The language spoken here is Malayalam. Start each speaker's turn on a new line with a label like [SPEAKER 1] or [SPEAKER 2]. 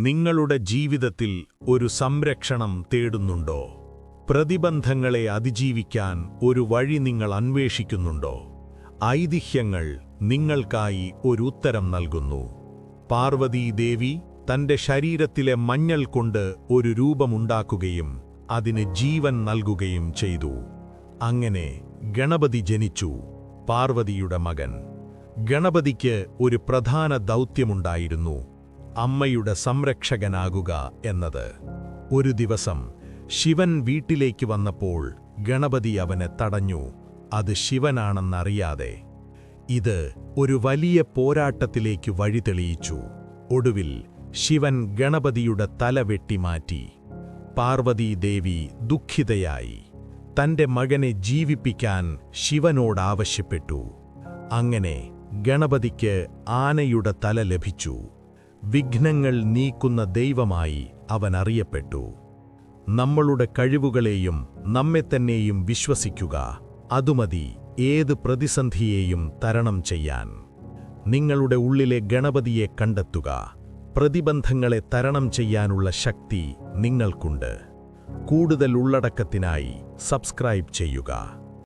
[SPEAKER 1] നിങ്ങളുടെ ജീവിതത്തിൽ ഒരു സംരക്ഷണം തേടുന്നുണ്ടോ? പ്രതിബന്ധങ്ങളെ അതിജീവിക്കാൻ ഒരു വഴി നിങ്ങൾ അന്വേഷിക്കുന്നുണ്ടോ? ഐതിഹ്യങ്ങൾ നിങ്ങൾക്കായി ഒരു ഉത്തരം നൽകുന്നു. പാർവതീദേവി തന്റെ ശരീരത്തിലെ മഞ്ഞൾ കൊണ്ട് ഒരു രൂപമുണ്ടാക്കുകയും അതിന് ജീവൻ നൽകുകയും ചെയ്തു. അങ്ങനെ ഗണപതി ജനിച്ചു, പാർവതിയുടെ മകൻ. ഗണപതിക്ക് ഒരു പ്രധാന ദൗത്യമുണ്ടായിരുന്നു: അമ്മയുടെ സംരക്ഷകനാകുക എന്നത്. ഒരു ദിവസം ശിവൻ വീട്ടിലേക്ക് വന്നപ്പോൾ ഗണപതി അവനെ തടഞ്ഞു, അത് ശിവനാണെന്നറിയാതെ. ഇത് ഒരു വലിയ പോരാട്ടത്തിലേക്ക് വഴി തെളിയിച്ചു. ഒടുവിൽ ശിവൻ ഗണപതിയുടെ തല വെട്ടിമാറ്റി. പാർവതീദേവി ദുഃഖിതയായി. തന്റെ മകനെ ജീവിപ്പിക്കാൻ ശിവനോടാവശ്യപ്പെട്ടു. അങ്ങനെ ഗണപതിക്ക് ആനയുടെ തല ലഭിച്ചു. വിഘ്നങ്ങൾ നീക്കുന്ന ദൈവമായി അവൻ അറിയപ്പെട്ടു. നമ്മളുടെ കഴിവുകളെയും നമ്മെത്തന്നെയും വിശ്വസിക്കുക. അതുമതി ഏത് പ്രതിസന്ധിയെയും തരണം ചെയ്യാൻ. നിങ്ങളുടെ ഉള്ളിലെ ഗണപതിയെ കണ്ടെത്തുക. പ്രതിബന്ധങ്ങളെ തരണം ചെയ്യാനുള്ള ശക്തി നിങ്ങൾക്കുണ്ട്. കൂടുതൽ ഉള്ളടക്കത്തിനായി സബ്സ്ക്രൈബ് ചെയ്യുക.